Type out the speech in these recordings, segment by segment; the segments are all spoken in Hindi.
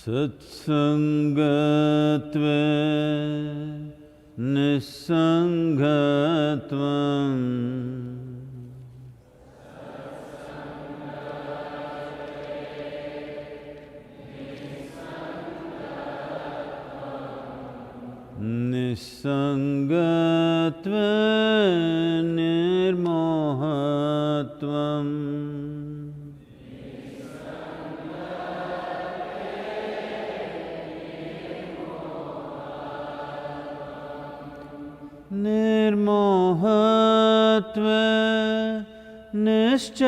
सत्संगत्वे निस्संगत्वम् निस्संगत्वे निर्मोहत्वम् निर्मोहत्वे निश्चलतत्वम्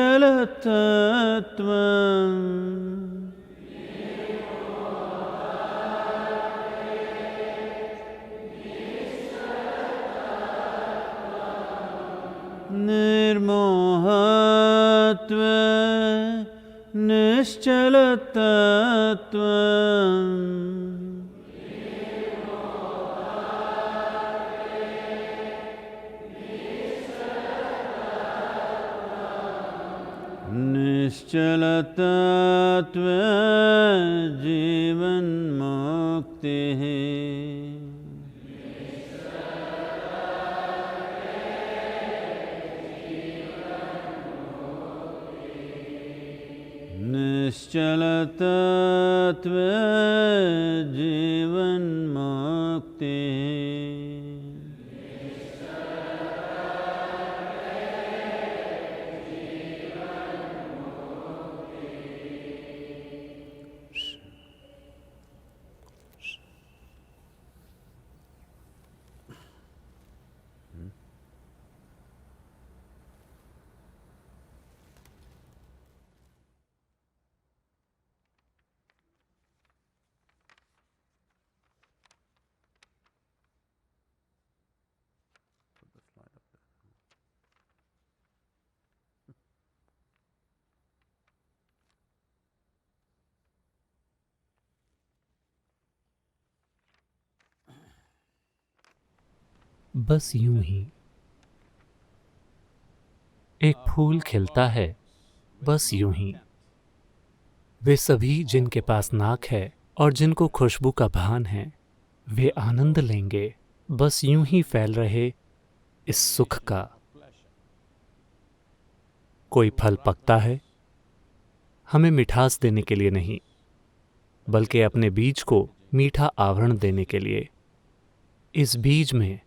निर्मोहत्वे निश्चलतत्वम् निश्चलतत्वे जीवन मुक्तिः निश्चलतत्वे जीवन मुक्तिः बस यूं ही एक फूल खिलता है, बस यूं ही। वे सभी जिनके पास नाक है और जिनको खुशबू का भान है, वे आनंद लेंगे बस यूं ही फैल रहे इस सुख का। कोई फल पकता है हमें मिठास देने के लिए नहीं, बल्कि अपने बीज को मीठा आवरण देने के लिए। इस बीज में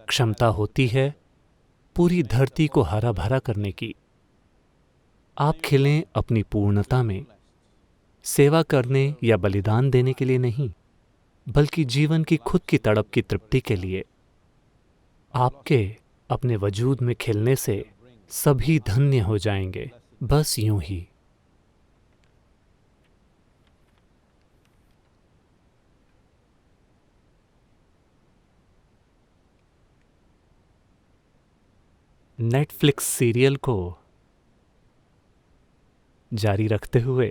क्षमता होती है पूरी धरती को हरा भरा करने की। आप खिलें अपनी पूर्णता में, सेवा करने या बलिदान देने के लिए नहीं, बल्कि जीवन की खुद की तड़प की तृप्ति के लिए। आपके अपने वजूद में खिलने से सभी धन्य हो जाएंगे, बस यूं ही। नेटफ्लिक्स सीरियल को जारी रखते हुए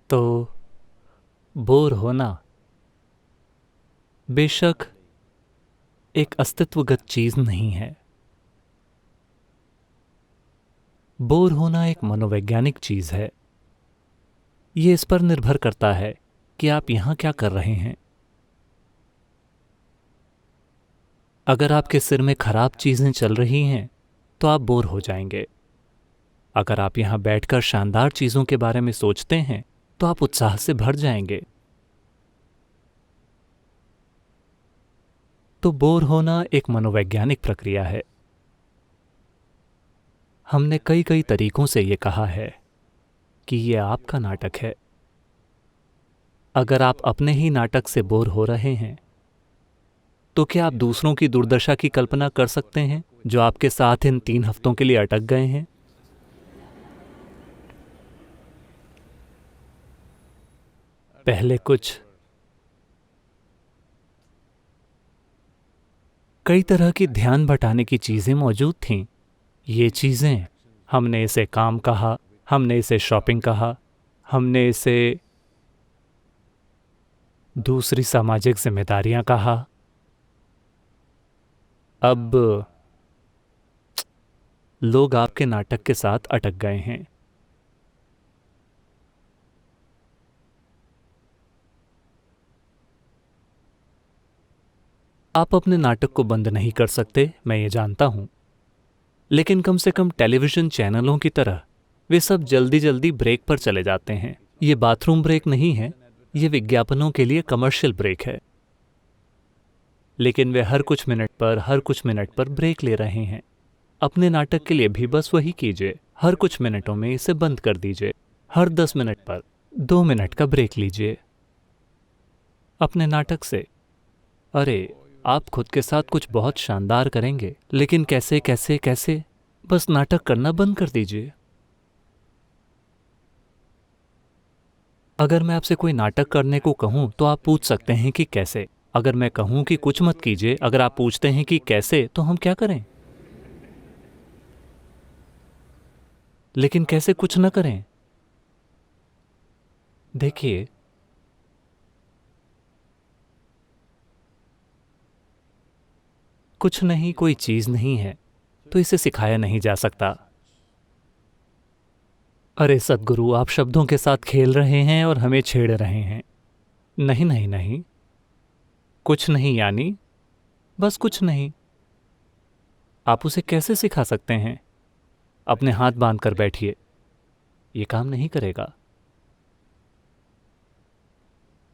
तो बोर होना बेशक एक अस्तित्वगत चीज नहीं है। बोर होना एक मनोवैज्ञानिक चीज है। ये इस पर निर्भर करता है कि आप यहां क्या कर रहे हैं। अगर आपके सिर में खराब चीजें चल रही हैं तो आप बोर हो जाएंगे। अगर आप यहां बैठकर शानदार चीजों के बारे में सोचते हैं तो आप उत्साह से भर जाएंगे। तो बोर होना एक मनोवैज्ञानिक प्रक्रिया है। हमने कई कई तरीकों से ये कहा है कि ये आपका नाटक है। अगर आप अपने ही नाटक से बोर हो रहे हैं तो क्या आप दूसरों की दुर्दशा की कल्पना कर सकते हैं जो आपके साथ इन 3 हफ्तों के लिए अटक गए हैं? पहले कई तरह की ध्यान भटाने की चीजें मौजूद थीं। ये चीजें, हमने इसे काम कहा, हमने इसे शॉपिंग कहा, हमने इसे दूसरी सामाजिक जिम्मेदारियां कहा। अब लोग आपके नाटक के साथ अटक गए हैं। आप अपने नाटक को बंद नहीं कर सकते, मैं ये जानता हूं, लेकिन कम से कम टेलीविजन चैनलों की तरह वे सब जल्दी जल्दी ब्रेक पर चले जाते हैं। ये बाथरूम ब्रेक नहीं है, ये विज्ञापनों के लिए कमर्शियल ब्रेक है। लेकिन वे हर कुछ मिनट पर ब्रेक ले रहे हैं। अपने नाटक के लिए भी बस वही कीजिए। हर कुछ मिनटों में इसे बंद कर दीजिए। हर 10 मिनट पर 2 मिनट का ब्रेक लीजिए अपने नाटक से। अरे, आप खुद के साथ कुछ बहुत शानदार करेंगे, लेकिन कैसे कैसे कैसे? बस नाटक करना बंद कर दीजिए। अगर मैं आपसे कोई नाटक करने को कहूं तो आप पूछ सकते हैं कि कैसे। अगर मैं कहूं कि कुछ मत कीजिए, अगर आप पूछते हैं कि कैसे, तो हम क्या करें? लेकिन कैसे कुछ न करें? देखिए, कुछ नहीं, कोई चीज नहीं है, तो इसे सिखाया नहीं जा सकता। अरे सद्गुरु, आप शब्दों के साथ खेल रहे हैं और हमें छेड़ रहे हैं। नहीं नहीं नहीं, कुछ नहीं यानी बस कुछ नहीं। आप उसे कैसे सिखा सकते हैं? अपने हाथ बांध कर बैठिए, ये काम नहीं करेगा।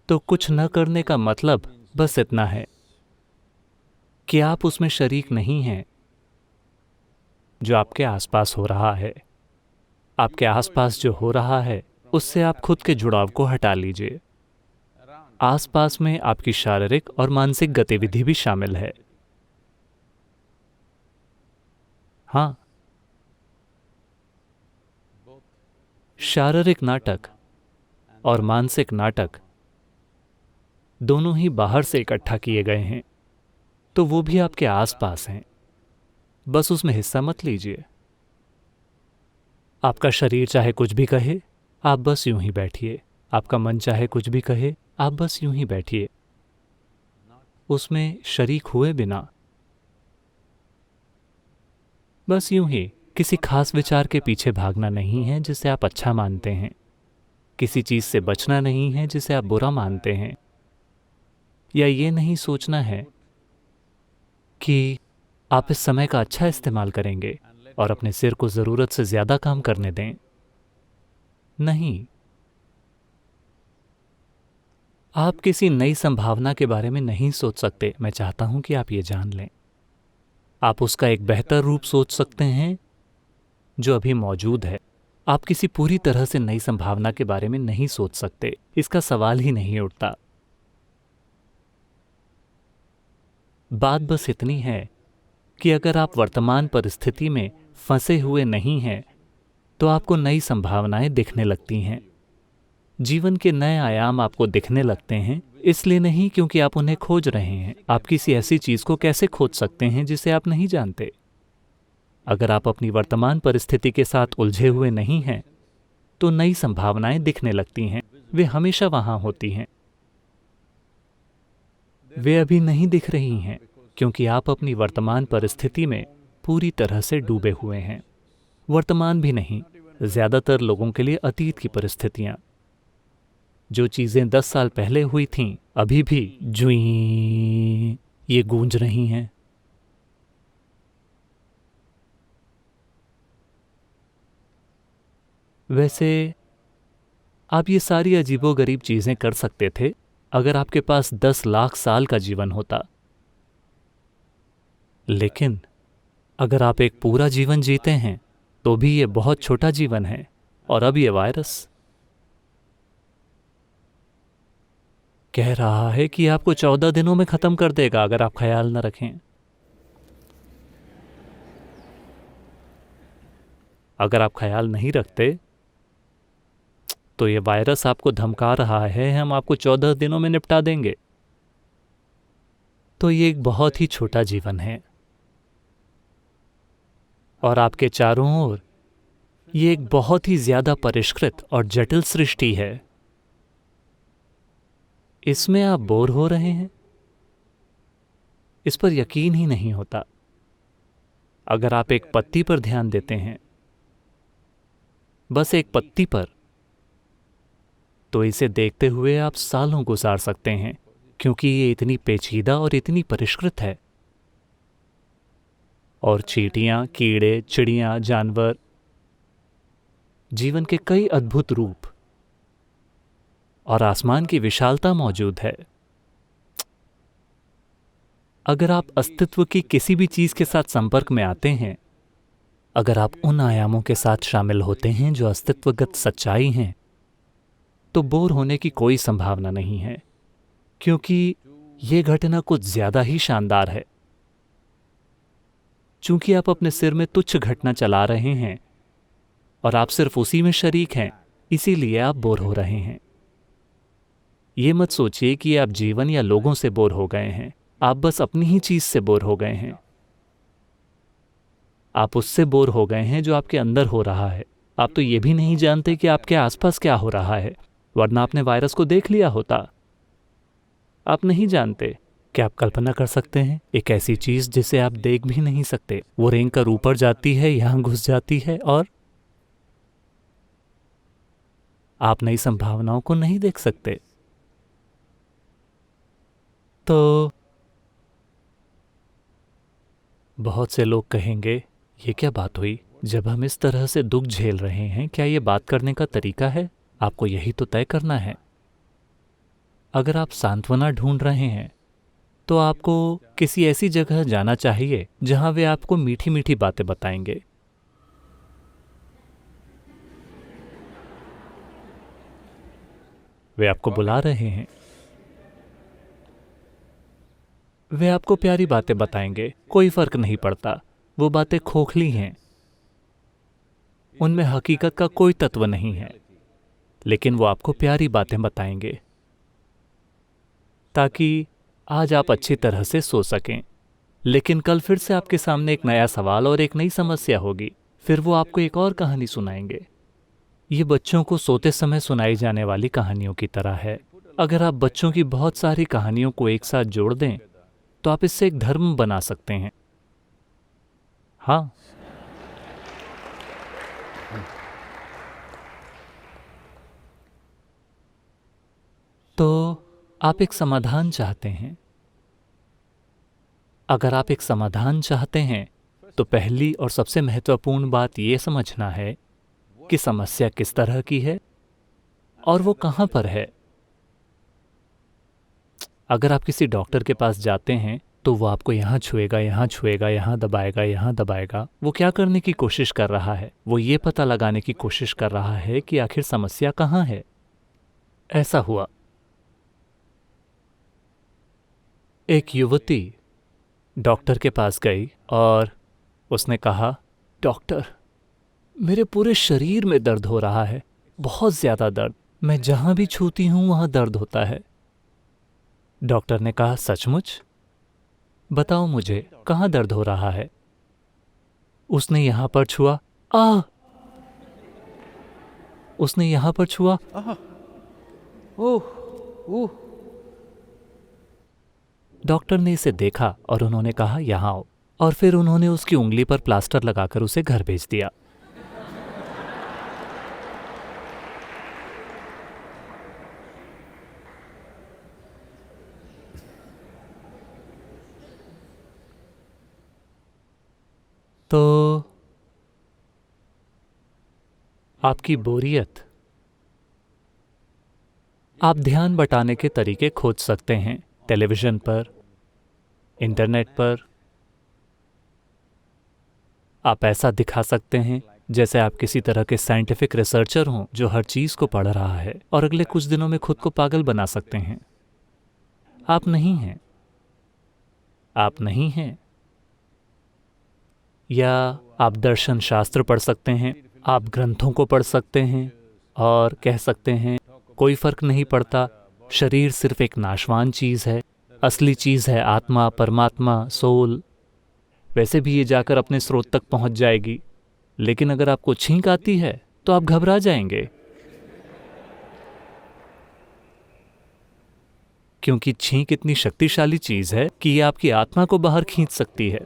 तो कुछ न करने का मतलब बस इतना है कि आप उसमें शरीक नहीं हैं जो आपके आसपास हो रहा है। आपके आसपास जो हो रहा है उससे आप खुद के जुड़ाव को हटा लीजिए। आसपास में आपकी शारीरिक और मानसिक गतिविधि भी शामिल है। हाँ, शारीरिक नाटक और मानसिक नाटक दोनों ही बाहर से इकट्ठा किए गए हैं, तो वो भी आपके आसपास हैं। बस उसमें हिस्सा मत लीजिए। आपका शरीर चाहे कुछ भी कहे, आप बस यूं ही बैठिए। आपका मन चाहे कुछ भी कहे, आप बस यूं ही बैठिए, उसमें शरीक हुए बिना। बस यूं ही। किसी खास विचार के पीछे भागना नहीं है जिसे आप अच्छा मानते हैं। किसी चीज से बचना नहीं है जिसे आप बुरा मानते हैं। या ये नहीं सोचना है कि आप इस समय का अच्छा इस्तेमाल करेंगे और अपने सिर को ज़रूरत से ज़्यादा काम करने दें। नहीं, आप किसी नई संभावना के बारे में नहीं सोच सकते। मैं चाहता हूं कि आप ये जान लें। आप उसका एक बेहतर रूप सोच सकते हैं जो अभी मौजूद है। आप किसी पूरी तरह से नई संभावना के बारे में नहीं सोच सकते, इसका सवाल ही नहीं उठता। बात बस इतनी है कि अगर आप वर्तमान परिस्थिति में फंसे हुए नहीं हैं, तो आपको नई संभावनाएं दिखने लगती हैं। जीवन के नए आयाम आपको दिखने लगते हैं, इसलिए नहीं क्योंकि आप उन्हें खोज रहे हैं। आप किसी ऐसी चीज को कैसे खोज सकते हैं जिसे आप नहीं जानते? अगर आप अपनी वर्तमान परिस्थिति के साथ उलझे हुए नहीं हैं, तो नई संभावनाएं दिखने लगती हैं। वे हमेशा वहां होती हैं। वे अभी नहीं दिख रही हैं क्योंकि आप अपनी वर्तमान परिस्थिति में पूरी तरह से डूबे हुए हैं। वर्तमान भी नहीं, ज्यादातर लोगों के लिए अतीत की परिस्थितियां। जो चीजें 10 साल पहले हुई थीं, अभी भी जुई ये गूंज रही हैं। वैसे आप ये सारी अजीबोगरीब चीजें कर सकते थे अगर आपके पास 10 लाख साल का जीवन होता। लेकिन अगर आप एक पूरा जीवन जीते हैं तो भी ये बहुत छोटा जीवन है। और अब ये वायरस कह रहा है कि आपको 14 दिनों में खत्म कर देगा अगर आप ख्याल न रखें। अगर आप ख्याल नहीं रखते तो ये वायरस आपको धमका रहा है, हम आपको 14 दिनों में निपटा देंगे। तो ये एक बहुत ही छोटा जीवन है और आपके चारों ओर ये एक बहुत ही ज्यादा परिष्कृत और जटिल सृष्टि है। इसमें आप बोर हो रहे हैं? इस पर यकीन ही नहीं होता। अगर आप एक पत्ती पर ध्यान देते हैं, बस एक पत्ती पर, तो इसे देखते हुए आप सालों गुजार सकते हैं, क्योंकि ये इतनी पेचीदा और इतनी परिष्कृत है। और चींटियां, कीड़े, चिड़ियां, जानवर, जीवन के कई अद्भुत रूप और आसमान की विशालता मौजूद है। अगर आप अस्तित्व की किसी भी चीज के साथ संपर्क में आते हैं, अगर आप उन आयामों के साथ शामिल होते हैं जो अस्तित्वगत सच्चाई हैं, तो बोर होने की कोई संभावना नहीं है, क्योंकि यह घटना कुछ ज्यादा ही शानदार है। चूंकि आप अपने सिर में तुच्छ घटना चला रहे हैं और आप सिर्फ उसी में शरीक हैं, इसीलिए आप बोर हो रहे हैं। ये मत सोचिए कि आप जीवन या लोगों से बोर हो गए हैं। आप बस अपनी ही चीज से बोर हो गए हैं। आप उससे बोर हो गए हैं जो आपके अंदर हो रहा है। आप तो ये भी नहीं जानते कि आपके आसपास क्या हो रहा है, वरना आपने वायरस को देख लिया होता। आप नहीं जानते। क्या आप कल्पना कर सकते हैं एक ऐसी चीज जिसे आप देख भी नहीं सकते? वो रेंग कर ऊपर जाती है, यहां घुस जाती है, और आप नई संभावनाओं को नहीं देख सकते। तो बहुत से लोग कहेंगे, ये क्या बात हुई? जब हम इस तरह से दुख झेल रहे हैं, क्या ये बात करने का तरीका है? आपको यही तो तय करना है। अगर आप सांत्वना ढूंढ रहे हैं, तो आपको किसी ऐसी जगह जाना चाहिए जहां वे आपको मीठी मीठी बातें बताएंगे। वे आपको बुला रहे हैं। वे आपको प्यारी बातें बताएंगे। कोई फर्क नहीं पड़ता वो बातें खोखली हैं, उनमें हकीकत का कोई तत्व नहीं है, लेकिन वो आपको प्यारी बातें बताएंगे ताकि आज आप अच्छी तरह से सो सकें। लेकिन कल फिर से आपके सामने एक नया सवाल और एक नई समस्या होगी। फिर वो आपको एक और कहानी सुनाएंगे। ये बच्चों को सोते समय सुनाई जाने वाली कहानियों की तरह है। अगर आप बच्चों की बहुत सारी कहानियों को एक साथ जोड़ दें, तो आप इससे एक धर्म बना सकते हैं। हाँ, तो आप एक समाधान चाहते हैं। अगर आप एक समाधान चाहते हैं, तो पहली और सबसे महत्वपूर्ण बात यह समझना है कि समस्या किस तरह की है और वो कहाँ पर है। अगर आप किसी डॉक्टर के पास जाते हैं, तो वो आपको यहाँ छुएगा, यहाँ छुएगा, यहाँ दबाएगा, यहाँ दबाएगा। वो क्या करने की कोशिश कर रहा है? वो ये पता लगाने की कोशिश कर रहा है कि आखिर समस्या कहाँ है। ऐसा हुआ। एक युवती डॉक्टर के पास गई और उसने कहा, डॉक्टर, मेरे पूरे शरीर में दर्द हो रहा है, बहुत ज़्यादा दर्द। मैं जहाँ भी छूती हूँ वहाँ दर्द होता है। डॉक्टर ने कहा, सचमुच? बताओ मुझे, कहाँ दर्द हो रहा है? उसने यहाँ पर छुआ। आह! उसने यहाँ पर छुआ। ओह ओह। डॉक्टर ने इसे देखा और उन्होंने कहा, यहाँ आओ। और फिर उन्होंने उसकी उंगली पर प्लास्टर लगाकर उसे घर भेज दिया। तो आपकी बोरियत, आप ध्यान बटाने के तरीके खोज सकते हैं टेलीविजन पर, इंटरनेट पर। आप ऐसा दिखा सकते हैं जैसे आप किसी तरह के साइंटिफिक रिसर्चर हों जो हर चीज को पढ़ रहा है, और अगले कुछ दिनों में खुद को पागल बना सकते हैं। आप नहीं हैं। आप नहीं हैं। या आप दर्शन शास्त्र पढ़ सकते हैं, आप ग्रंथों को पढ़ सकते हैं और कह सकते हैं, कोई फर्क नहीं पड़ता, शरीर सिर्फ एक नाशवान चीज है, असली चीज है आत्मा, परमात्मा, सोल। वैसे भी ये जाकर अपने स्रोत तक पहुंच जाएगी, लेकिन अगर आपको छींक आती है तो आप घबरा जाएंगे। क्योंकि छींक इतनी शक्तिशाली चीज है कि ये आपकी आत्मा को बाहर खींच सकती है।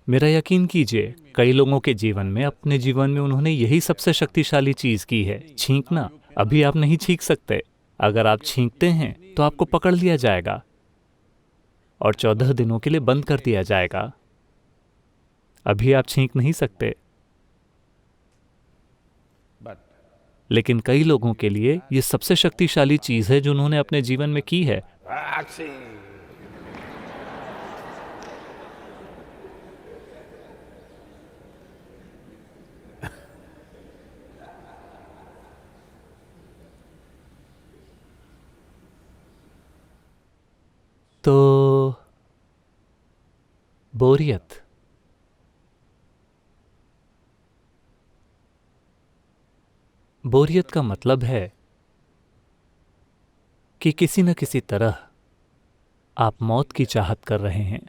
मेरा यकीन कीजिए, कई लोगों के जीवन में, अपने जीवन में उन्होंने यही सबसे शक्तिशाली चीज की है, छींकना। अभी आप नहीं छींक सकते। अगर आप छींकते हैं तो आपको पकड़ लिया जाएगा और 14 दिनों के लिए बंद कर दिया जाएगा। अभी आप छींक नहीं सकते। लेकिन कई लोगों के लिए ये सबसे शक्तिशाली चीज है जो उन्होंने अपने जीवन में की है। तो बोरियत, बोरियत का मतलब है कि किसी न किसी तरह आप मौत की चाहत कर रहे हैं।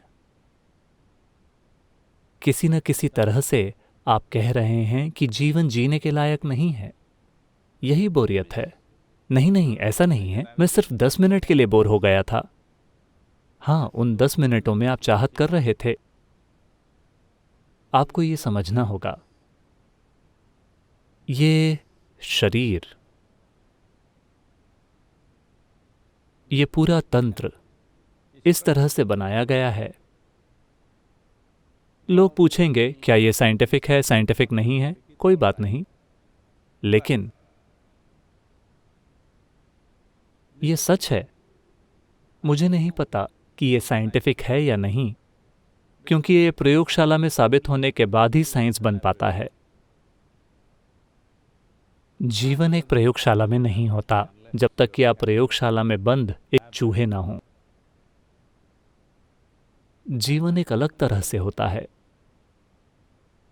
किसी न किसी तरह से आप कह रहे हैं कि जीवन जीने के लायक नहीं है। यही बोरियत है। नहीं नहीं, ऐसा नहीं है, मैं सिर्फ 10 मिनट के लिए बोर हो गया था। हाँ, उन 10 मिनटों में आप चाहत कर रहे थे। आपको ये समझना होगा, ये शरीर, ये पूरा तंत्र इस तरह से बनाया गया है। लोग पूछेंगे क्या ये साइंटिफिक है, साइंटिफिक नहीं है? कोई बात नहीं, लेकिन ये सच है। मुझे नहीं पता कि ये साइंटिफिक है या नहीं, क्योंकि ये प्रयोगशाला में साबित होने के बाद ही साइंस बन पाता है। जीवन एक प्रयोगशाला में नहीं होता जब तक कि आप प्रयोगशाला में बंद एक चूहे ना हों। जीवन एक अलग तरह से होता है।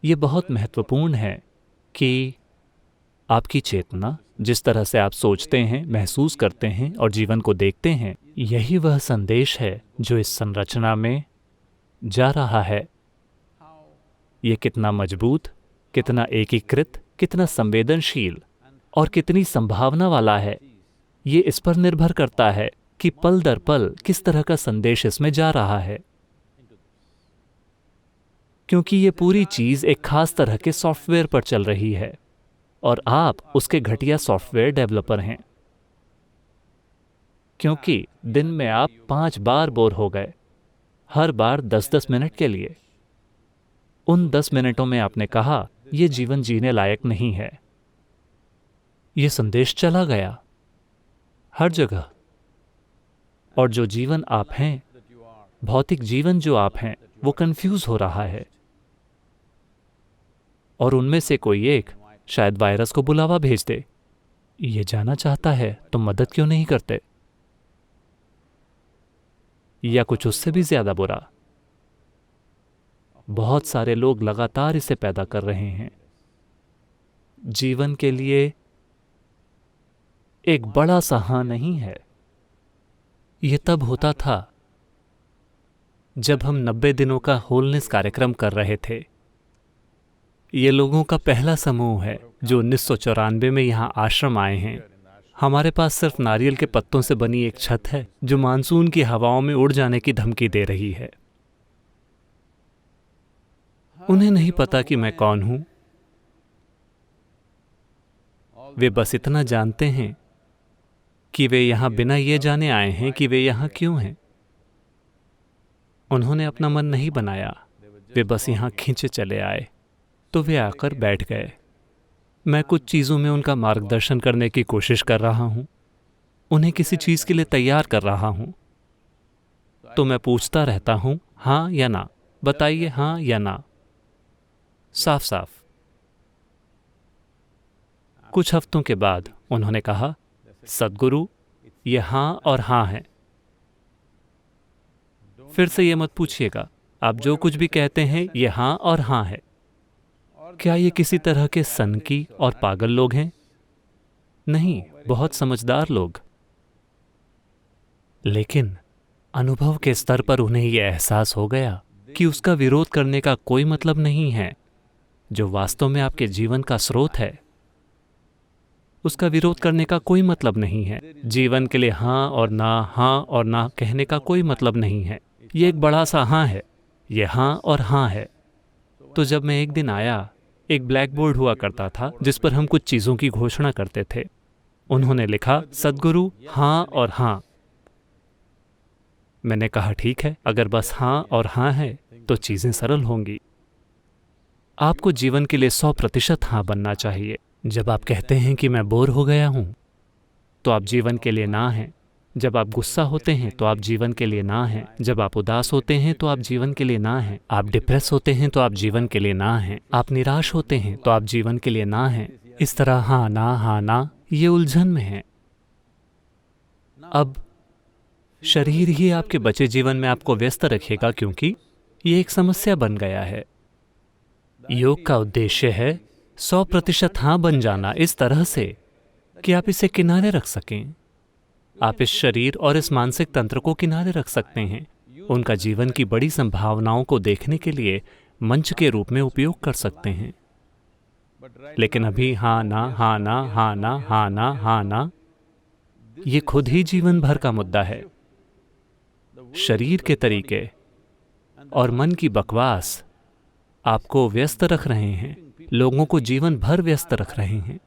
ये बहुत महत्वपूर्ण है कि आपकी चेतना, जिस तरह से आप सोचते हैं, महसूस करते हैं और जीवन को देखते हैं, यही वह संदेश है जो इस संरचना में जा रहा है। ये कितना मजबूत, कितना एकीकृत, कितना संवेदनशील और कितनी संभावना वाला है, ये इस पर निर्भर करता है कि पल दर पल किस तरह का संदेश इसमें जा रहा है। क्योंकि ये पूरी चीज एक खास तरह के सॉफ्टवेयर पर चल रही है और आप उसके घटिया सॉफ्टवेयर डेवलपर हैं। क्योंकि दिन में आप 5 बार बोर हो गए, हर बार 10-10 मिनट के लिए। उन 10 मिनटों में आपने कहा यह जीवन जीने लायक नहीं है। यह संदेश चला गया हर जगह। और जो जीवन आप हैं, भौतिक जीवन जो आप हैं, वो कंफ्यूज हो रहा है। और उनमें से कोई एक शायद वायरस को बुलावा भेज दे। ये जाना चाहता है तो मदद क्यों नहीं करते? या कुछ उससे भी ज्यादा बुरा, बहुत सारे लोग लगातार इसे पैदा कर रहे हैं। जीवन के लिए एक बड़ा सा हाँ नहीं है। यह तब होता था जब हम 90 दिनों का होलनेस कार्यक्रम कर रहे थे। ये लोगों का पहला समूह है जो 1994 में यहाँ आश्रम आए हैं। हमारे पास सिर्फ नारियल के पत्तों से बनी एक छत है जो मानसून की हवाओं में उड़ जाने की धमकी दे रही है। उन्हें नहीं पता कि मैं कौन हूं। वे बस इतना जानते हैं कि वे यहां बिना ये जाने आए हैं कि वे यहां क्यों हैं। उन्होंने अपना मन नहीं बनाया, वे बस यहां खींचे चले आए। तो वे आकर बैठ गए। मैं कुछ चीज़ों में उनका मार्गदर्शन करने की कोशिश कर रहा हूं, उन्हें किसी चीज़ के लिए तैयार कर रहा हूं। तो मैं पूछता रहता हूं, हाँ या ना, बताइए हाँ या ना, साफ साफ। कुछ हफ्तों के बाद उन्होंने कहा, सद्गुरु, ये हाँ और हाँ है। फिर से ये मत पूछिएगा, आप जो कुछ भी कहते हैं ये हाँ और हाँ है। क्या ये किसी तरह के सनकी और पागल लोग हैं? नहीं, बहुत समझदार लोग। लेकिन अनुभव के स्तर पर उन्हें यह एहसास हो गया कि उसका विरोध करने का कोई मतलब नहीं है, जो वास्तव में आपके जीवन का स्रोत है। उसका विरोध करने का कोई मतलब नहीं है। जीवन के लिए हाँ और ना कहने का कोई मतलब नहीं है। ये एक बड़ा सा हाँ है, ये हाँ और हाँ है। तो जब मैं एक दिन आया, एक ब्लैक बोर्ड हुआ करता था जिस पर हम कुछ चीज़ों की घोषणा करते थे। उन्होंने लिखा, सद्गुरु हाँ और हाँ। मैंने कहा ठीक है, अगर बस हाँ और हाँ है तो चीज़ें सरल होंगी। आपको जीवन के लिए 100% हाँ बनना चाहिए। जब आप कहते हैं कि मैं बोर हो गया हूँ, तो आप जीवन के लिए ना हैं। जब आप गुस्सा होते हैं तो आप जीवन के लिए ना हैं। जब आप उदास होते हैं तो आप जीवन के लिए ना हैं। आप डिप्रेस होते हैं तो आप जीवन के लिए ना हैं। आप निराश होते हैं तो आप जीवन के लिए ना हैं। इस तरह हाँ ना, ये उलझन में है। अब शरीर ही आपके बचे जीवन में आपको व्यस्त रखेगा, क्योंकि ये एक समस्या बन गया है। योग का उद्देश्य है 100% हाँ बन जाना, इस तरह से कि आप इसे किनारे रख सकें। आप इस शरीर और इस मानसिक तंत्र को किनारे रख सकते हैं, उनका जीवन की बड़ी संभावनाओं को देखने के लिए मंच के रूप में उपयोग कर सकते हैं। लेकिन अभी हाँ ना, ये खुद ही जीवन भर का मुद्दा है। शरीर के तरीके और मन की बकवास आपको व्यस्त रख रहे हैं, लोगों को जीवन भर व्यस्त रख रहे हैं।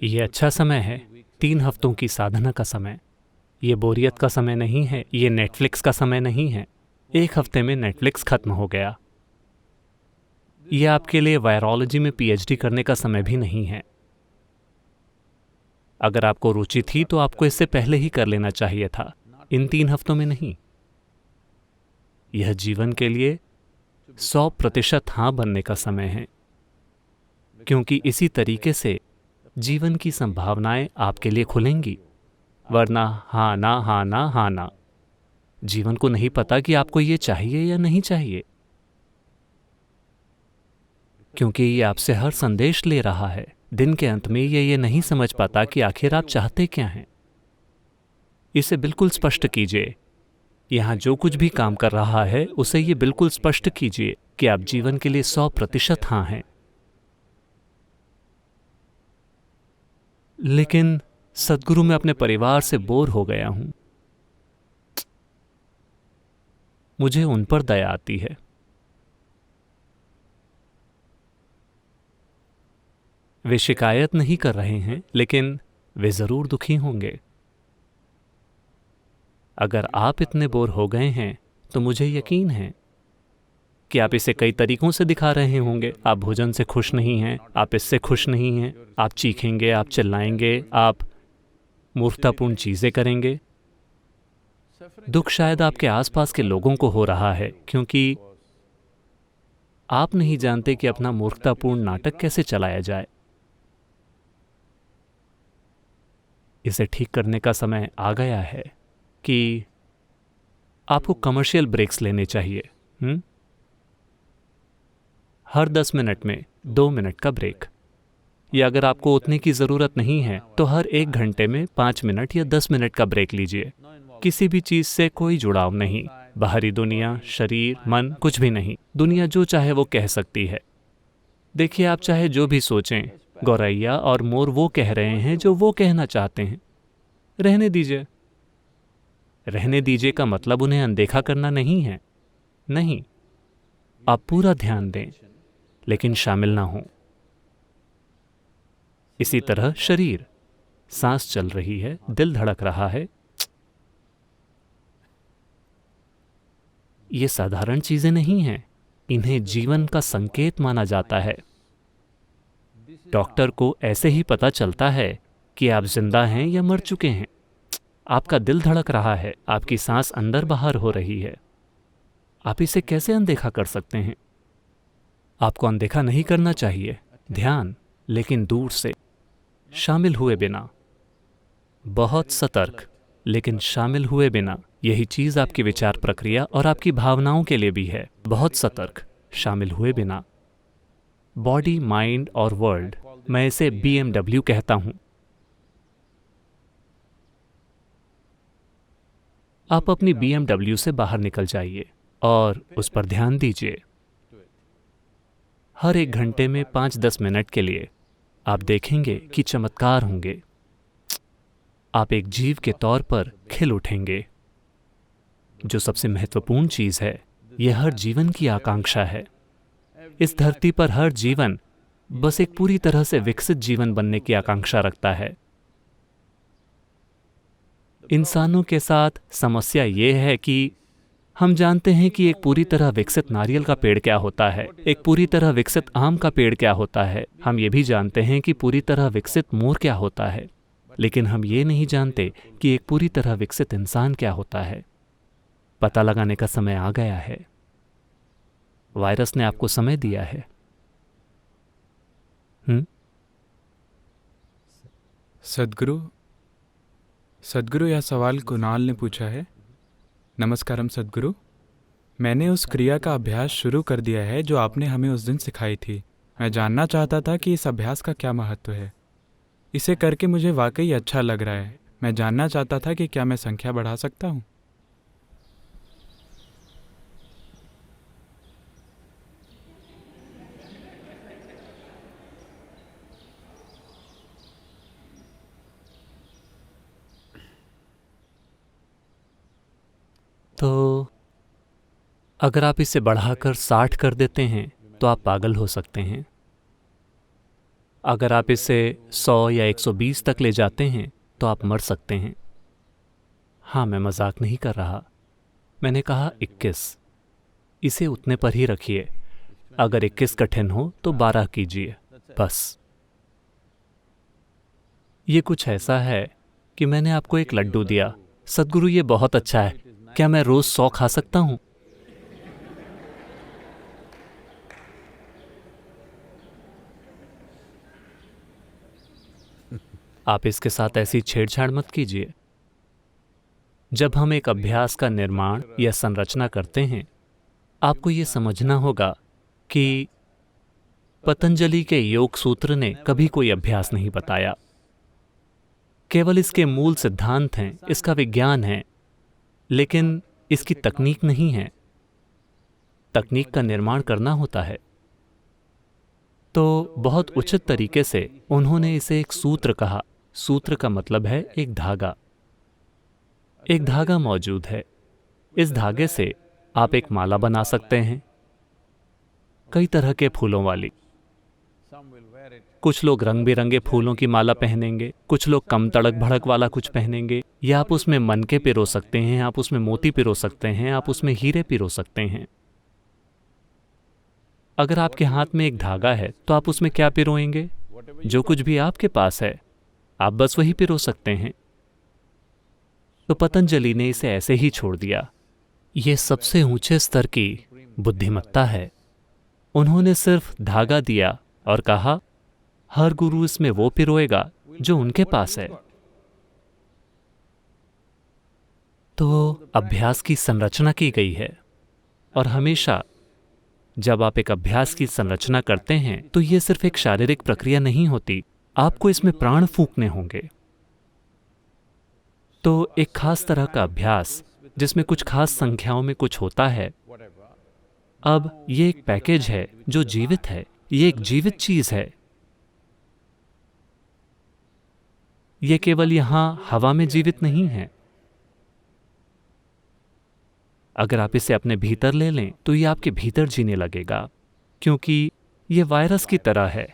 ये अच्छा समय है, 3 हफ्तों की साधना का समय। ये बोरियत का समय नहीं है, ये नेटफ्लिक्स का समय नहीं है। 1 हफ्ते में नेटफ्लिक्स खत्म हो गया। ये आपके लिए वायरोलॉजी में पीएचडी करने का समय भी नहीं है। अगर आपको रुचि थी तो आपको इससे पहले ही कर लेना चाहिए था, इन 3 हफ्तों में नहीं। यह जीवन के लिए 100% हाँ बनने का समय है, क्योंकि इसी तरीके से जीवन की संभावनाएं आपके लिए खुलेंगी। वरना हाँ ना, जीवन को नहीं पता कि आपको ये चाहिए या नहीं चाहिए, क्योंकि ये आपसे हर संदेश ले रहा है। दिन के अंत में ये नहीं समझ पाता कि आखिर आप चाहते क्या हैं। इसे बिल्कुल स्पष्ट कीजिए। यहाँ जो कुछ भी काम कर रहा है उसे ये बिल्कुल स्पष्ट कीजिए कि आप जीवन के लिए 100% हाँ हैं। लेकिन सद्गुरु, मैं अपने परिवार से बोर हो गया हूं। मुझे उन पर दया आती है। वे शिकायत नहीं कर रहे हैं, लेकिन वे जरूर दुखी होंगे। अगर आप इतने बोर हो गए हैं तो मुझे यकीन है कि आप इसे कई तरीकों से दिखा रहे होंगे। आप भोजन से खुश नहीं हैं, आप इससे खुश नहीं हैं, आप चीखेंगे, आप चिल्लाएंगे, आप मूर्खतापूर्ण चीजें करेंगे। दुख शायद आपके आसपास के लोगों को हो रहा है, क्योंकि आप नहीं जानते कि अपना मूर्खतापूर्ण नाटक कैसे चलाया जाए। इसे ठीक करने का समय आ गया है कि आपको कमर्शियल ब्रेक्स लेने चाहिए। हर 10 मिनट में 2 मिनट का ब्रेक, या अगर आपको उतने की ज़रूरत नहीं है तो हर 1 घंटे में 5 मिनट या 10 मिनट का ब्रेक लीजिए। किसी भी चीज़ से कोई जुड़ाव नहीं, बाहरी दुनिया, शरीर, मन, कुछ भी नहीं। दुनिया जो चाहे वो कह सकती है। देखिए, आप चाहे जो भी सोचें, गौरैया और मोर वो कह रहे हैं जो वो कहना चाहते हैं। रहने दीजिए। रहने दीजिए का मतलब उन्हें अनदेखा करना नहीं है। नहीं, आप पूरा ध्यान दें, लेकिन शामिल ना हों। इसी तरह शरीर, सांस चल रही है, दिल धड़क रहा है, ये साधारण चीजें नहीं हैं। इन्हें जीवन का संकेत माना जाता है। डॉक्टर को ऐसे ही पता चलता है कि आप जिंदा हैं या मर चुके हैं। आपका दिल धड़क रहा है, आपकी सांस अंदर बाहर हो रही है। आप इसे कैसे अनदेखा कर सकते हैं? आपको अनदेखा नहीं करना चाहिए। ध्यान, लेकिन दूर से, शामिल हुए बिना। बहुत सतर्क, लेकिन शामिल हुए बिना। यही चीज आपकी विचार प्रक्रिया और आपकी भावनाओं के लिए भी है। बहुत सतर्क, शामिल हुए बिना। बॉडी, माइंड और वर्ल्ड, मैं इसे BMW कहता हूं। आप अपनी BMW से बाहर निकल जाइए और उस पर ध्यान दीजिए। हर 1 घंटे में 5-10 मिनट के लिए आप देखेंगे कि चमत्कार होंगे। आप एक जीव के तौर पर खिल उठेंगे। जो सबसे महत्वपूर्ण चीज़ है, यह हर जीवन की आकांक्षा है। इस धरती पर हर जीवन बस एक पूरी तरह से विकसित जीवन बनने की आकांक्षा रखता है। इंसानों के साथ समस्या ये है कि हम जानते हैं कि एक पूरी तरह विकसित नारियल का पेड़ क्या होता है, एक पूरी तरह विकसित आम का पेड़ क्या होता है। हम ये भी जानते हैं कि पूरी तरह विकसित मोर क्या होता है, लेकिन हम ये नहीं जानते कि एक पूरी तरह विकसित इंसान क्या होता है। पता लगाने का समय आ गया है। वायरस ने आपको समय दिया है। सद्गुरु, यह सवाल कुणाल ने पूछा है। नमस्कारम सद्गुरु। मैंने उस क्रिया का अभ्यास शुरू कर दिया है जो आपने हमें उस दिन सिखाई थी। मैं जानना चाहता था कि इस अभ्यास का क्या महत्व है। इसे करके मुझे वाकई अच्छा लग रहा है। मैं जानना चाहता था कि क्या मैं संख्या बढ़ा सकता हूँ। तो अगर आप इसे बढ़ाकर 60 कर देते हैं तो आप पागल हो सकते हैं। अगर आप इसे 100 या 120 तक ले जाते हैं तो आप मर सकते हैं। हाँ, मैं मजाक नहीं कर रहा। मैंने कहा 21। इसे उतने पर ही रखिए। अगर 21 कठिन हो तो 12 कीजिए, बस। ये कुछ ऐसा है कि मैंने आपको एक लड्डू दिया। सद्गुरु, ये बहुत अच्छा है। क्या मैं रोज 100 खा सकता हूं? आप इसके साथ ऐसी छेड़छाड़ मत कीजिए। जब हम एक अभ्यास का निर्माण या संरचना करते हैं, आपको ये समझना होगा कि पतंजलि के योग सूत्र ने कभी कोई अभ्यास नहीं बताया। केवल इसके मूल सिद्धांत हैं, इसका विज्ञान है, लेकिन इसकी तकनीक नहीं है। तकनीक का निर्माण करना होता है। तो बहुत उचित तरीके से उन्होंने इसे एक सूत्र कहा। सूत्र का मतलब है एक धागा। एक धागा मौजूद है। इस धागे से आप एक माला बना सकते हैं, कई तरह के फूलों वाली। कुछ लोग रंग बिरंगे फूलों की माला पहनेंगे, कुछ लोग कम तड़क भड़क वाला कुछ पहनेंगे। या आप उसमें मनके पिरो सकते हैं, आप उसमें मोती पिरो सकते हैं, आप उसमें हीरे पिरो सकते हैं। अगर आपके हाथ में एक धागा है तो आप उसमें क्या पिरोएंगे? जो कुछ भी आपके पास है, आप बस वही पिरो सकते हैं। तो पतंजलि ने इसे ऐसे ही छोड़ दिया। यह सबसे ऊंचे स्तर की बुद्धिमत्ता है। उन्होंने सिर्फ धागा दिया और कहा, हर गुरु इसमें वो पिरोएगा जो उनके पास है। तो अभ्यास की संरचना की गई है। और हमेशा जब आप एक अभ्यास की संरचना करते हैं तो यह सिर्फ एक शारीरिक प्रक्रिया नहीं होती, आपको इसमें प्राण फूंकने होंगे। तो एक खास तरह का अभ्यास जिसमें कुछ खास संख्याओं में कुछ होता है। अब ये एक पैकेज है जो जीवित है, ये एक जीवित चीज है। ये केवल यहां हवा में जीवित नहीं है। अगर आप इसे अपने भीतर ले लें तो ये आपके भीतर जीने लगेगा, क्योंकि ये वायरस की तरह है।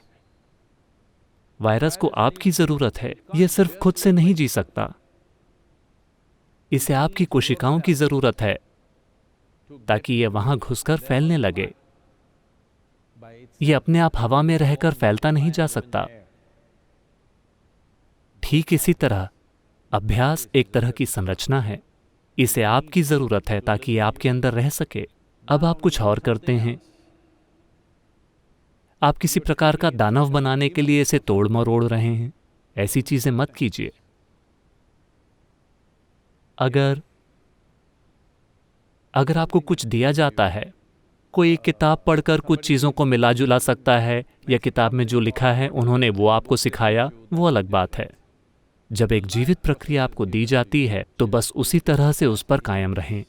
वायरस को आपकी जरूरत है। यह सिर्फ खुद से नहीं जी सकता। इसे आपकी कोशिकाओं की जरूरत है ताकि यह वहां घुसकर फैलने लगे। यह अपने आप हवा में रहकर फैलता नहीं जा सकता। ठीक इसी तरह अभ्यास एक तरह की संरचना है। इसे आपकी जरूरत है ताकि यह आपके अंदर रह सके। अब आप कुछ और करते हैं। आप किसी प्रकार का दानव बनाने के लिए इसे तोड़ मरोड़ रहे हैं। ऐसी चीजें मत कीजिए। अगर आपको कुछ दिया जाता है, कोई किताब पढ़कर कुछ चीजों को मिला जुला सकता है, या किताब में जो लिखा है उन्होंने वो आपको सिखाया, वो अलग बात है। जब एक जीवित प्रक्रिया आपको दी जाती है तो बस उसी तरह से उस पर कायम रहें।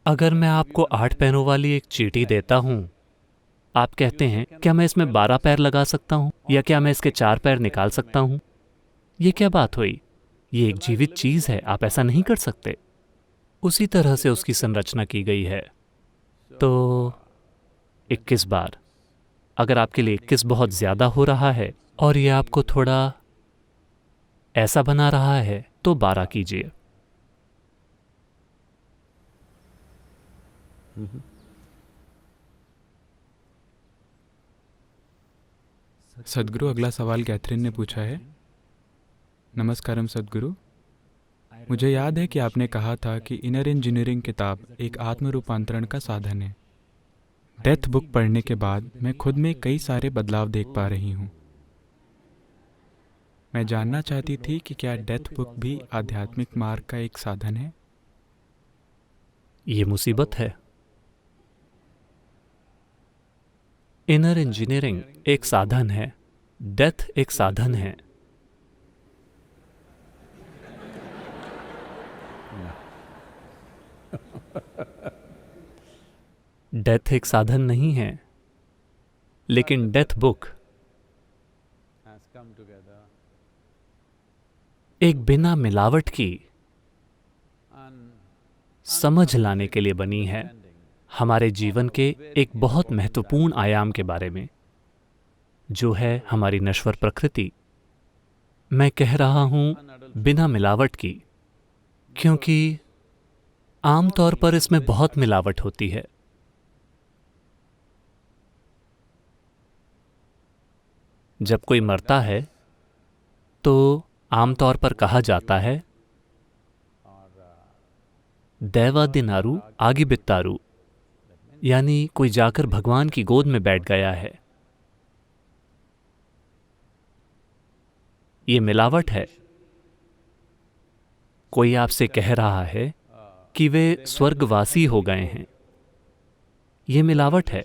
अगर मैं आपको 8 पैरों वाली एक चींटी देता हूं, आप कहते हैं क्या मैं इसमें 12 पैर लगा सकता हूँ या क्या मैं इसके 4 पैर निकाल सकता हूँ? ये क्या बात हुई? ये एक जीवित चीज है, आप ऐसा नहीं कर सकते। उसी तरह से उसकी संरचना की गई है। तो 21 बार। अगर आपके लिए 21 बहुत ज्यादा हो रहा है और ये आपको थोड़ा ऐसा बना रहा है तो 12 कीजिए। सदगुरु, अगला सवाल कैथरीन ने पूछा है। नमस्कारम सदगुरु, मुझे याद है कि आपने कहा था कि इनर इंजीनियरिंग किताब एक आत्म रूपांतरण का साधन है। डेथ बुक पढ़ने के बाद मैं खुद में कई सारे बदलाव देख पा रही हूँ। मैं जानना चाहती थी कि क्या डेथ बुक भी आध्यात्मिक मार्ग का एक साधन है? ये मुसीबत है। इनर इंजीनियरिंग एक साधन है, डेथ एक साधन है। डेथ एक साधन नहीं है, लेकिन डेथ बुक एक बिना मिलावट की समझ लाने के लिए बनी है हमारे जीवन के एक बहुत महत्वपूर्ण आयाम के बारे में, जो है हमारी नश्वर प्रकृति। मैं कह रहा हूं बिना मिलावट की, क्योंकि आमतौर पर इसमें बहुत मिलावट होती है। जब कोई मरता है तो आमतौर पर कहा जाता है दैवादिनारू आगी बित्तारू, यानी कोई जाकर भगवान की गोद में बैठ गया है। ये मिलावट है। कोई आपसे कह रहा है कि वे स्वर्गवासी हो गए हैं। ये मिलावट है।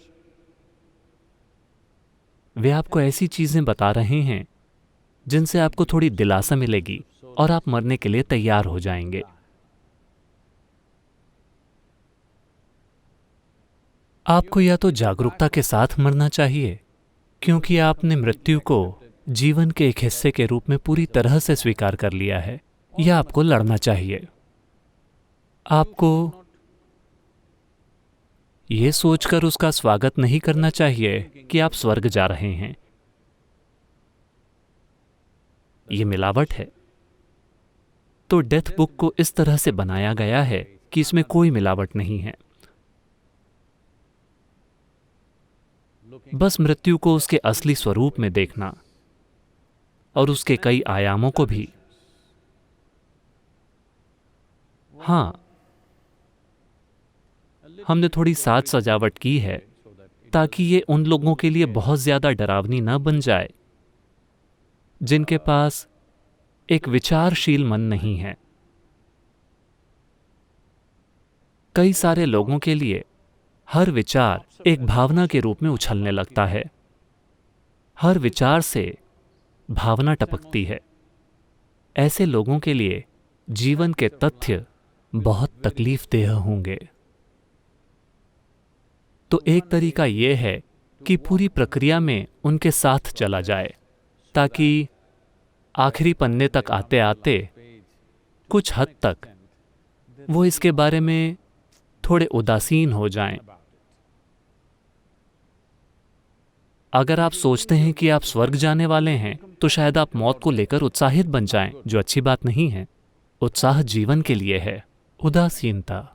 वे आपको ऐसी चीजें बता रहे हैं जिनसे आपको थोड़ी दिलासा मिलेगी और आप मरने के लिए तैयार हो जाएंगे। आपको या तो जागरूकता के साथ मरना चाहिए, क्योंकि आपने मृत्यु को जीवन के एक हिस्से के रूप में पूरी तरह से स्वीकार कर लिया है, या आपको लड़ना चाहिए। आपको ये सोचकर उसका स्वागत नहीं करना चाहिए कि आप स्वर्ग जा रहे हैं। ये मिलावट है। तो डेथ बुक को इस तरह से बनाया गया है कि इसमें कोई मिलावट नहीं है। बस मृत्यु को उसके असली स्वरूप में देखना और उसके कई आयामों को भी। हाँ, हमने थोड़ी साज सजावट की है ताकि ये उन लोगों के लिए बहुत ज्यादा डरावनी न बन जाए जिनके पास एक विचारशील मन नहीं है। कई सारे लोगों के लिए हर विचार एक भावना के रूप में उछलने लगता है। हर विचार से भावना टपकती है। ऐसे लोगों के लिए जीवन के तथ्य बहुत तकलीफदेह होंगे। तो एक तरीका यह है कि पूरी प्रक्रिया में उनके साथ चला जाए, ताकि आखिरी पन्ने तक आते आते कुछ हद तक वो इसके बारे में थोड़े उदासीन हो जाएं। अगर आप सोचते हैं कि आप स्वर्ग जाने वाले हैं तो शायद आप मौत को लेकर उत्साहित बन जाएं, जो अच्छी बात नहीं है। उत्साह जीवन के लिए है, उदासीनता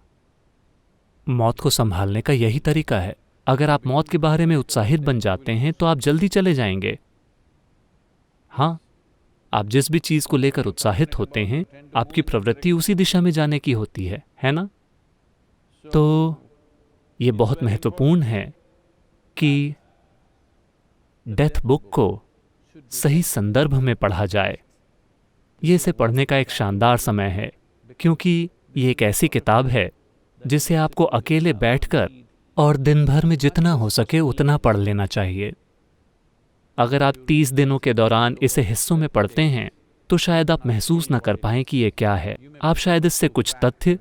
मौत को संभालने का यही तरीका है। अगर आप मौत के बारे में उत्साहित बन जाते हैं तो आप जल्दी चले जाएंगे। हाँ, आप जिस भी चीज को लेकर उत्साहित होते हैं, आपकी प्रवृत्ति उसी दिशा में जाने की होती है ना? तो ये बहुत महत्वपूर्ण है कि डेथ बुक को सही संदर्भ में पढ़ा जाए। ये इसे पढ़ने का एक शानदार समय है, क्योंकि ये एक ऐसी किताब है जिसे आपको अकेले बैठकर और दिन भर में जितना हो सके उतना पढ़ लेना चाहिए। अगर आप 30 दिनों के दौरान इसे हिस्सों में पढ़ते हैं तो शायद आप महसूस न कर पाएं कि ये क्या है। आप शायद इससे कुछ तथ्य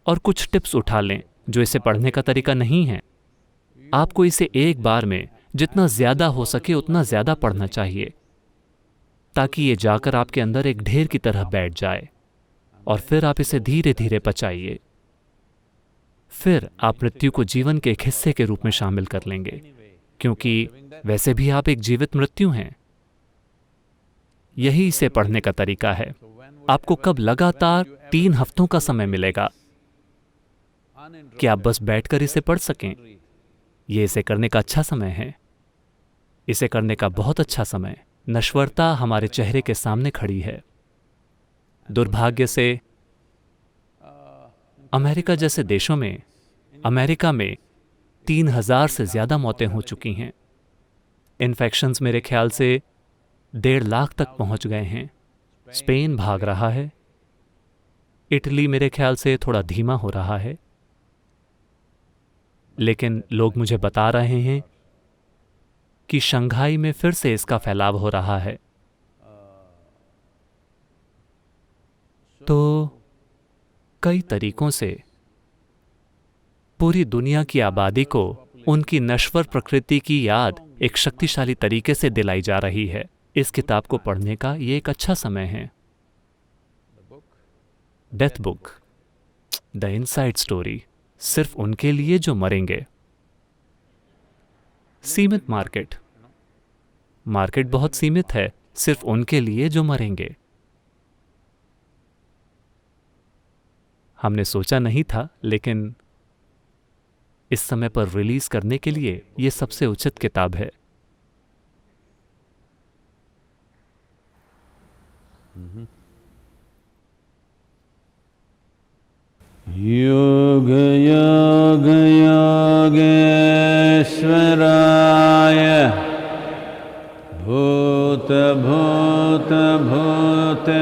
और कुछ टिप्स उठा लें जो इसे पढ़ने का तरीका नहीं है। आपको इसे एक बार में जितना ज़्यादा हो सके उतना ज़्यादा पढ़ना चाहिए, ताकि ये जाकर आपके अंदर एक ढेर की तरह बैठ जाए, और फिर आप इसे धीरे धीरे पचाइए। फिर आप मृत्यु को जीवन के एक हिस्से के रूप में शामिल कर लेंगे, क्योंकि वैसे भी आप एक जीवित मृत्यु हैं। यही इसे पढ़ने का तरीका है। आपको कब लगातार 3 हफ्तों का समय मिलेगा कि आप बस बैठकर इसे पढ़ सकें। ये इसे करने का अच्छा समय है। इसे करने का बहुत अच्छा समय। नश्वरता हमारे चेहरे के सामने खड़ी है। दुर्भाग्य से अमेरिका जैसे देशों में, अमेरिका में 3000 से ज़्यादा मौतें हो चुकी हैं। इन्फेक्शंस मेरे ख्याल से 1.5 लाख तक पहुंच गए हैं। स्पेन भाग रहा है। इटली मेरे ख्याल से थोड़ा धीमा हो रहा है, लेकिन लोग मुझे बता रहे हैं कि शंघाई में फिर से इसका फैलाव हो रहा है। तो कई तरीकों से पूरी दुनिया की आबादी को उनकी नश्वर प्रकृति की याद एक शक्तिशाली तरीके से दिलाई जा रही है। इस किताब को पढ़ने का ये एक अच्छा समय है। Death book, the inside story, सिर्फ उनके लिए जो मरेंगे। सीमित मार्केट, मार्केट बहुत सीमित है, सिर्फ उनके लिए जो मरेंगे। हमने सोचा नहीं था, लेकिन इस समय पर रिलीज करने के लिए यह सबसे उचित किताब है। योग योग योगेश्वराय भूत भूत भूतेश्वराय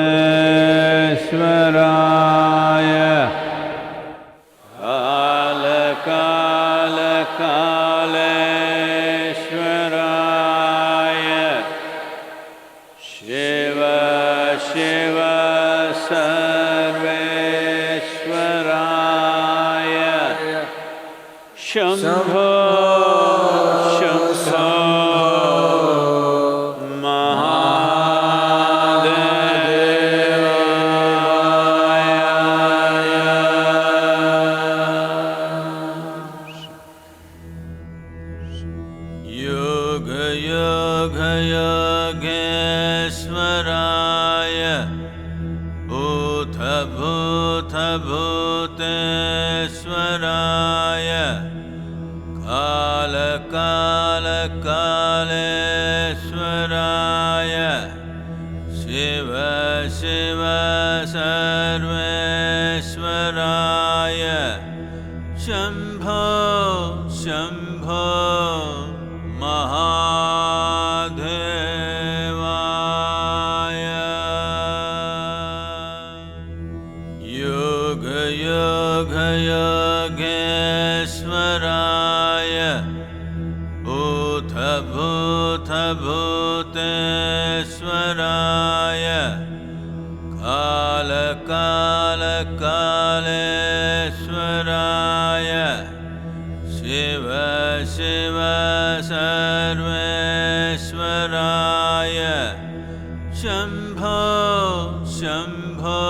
काल काल कालेश्वराय शिव शिव सर्वेश्वराय शंभो शंभो योग योग योगेश्वराय भूत भूत भूतेश्वराय काल काल कालेश्वराय शिव शिव सर्वेश्वराय शंभो शंभो महादेवाय योग योग योगेश्वराय भूत भूत भूतेश्वराय काल काल कालेश्वराय शिव शिव सर्वेश्वराय शंभो शंभो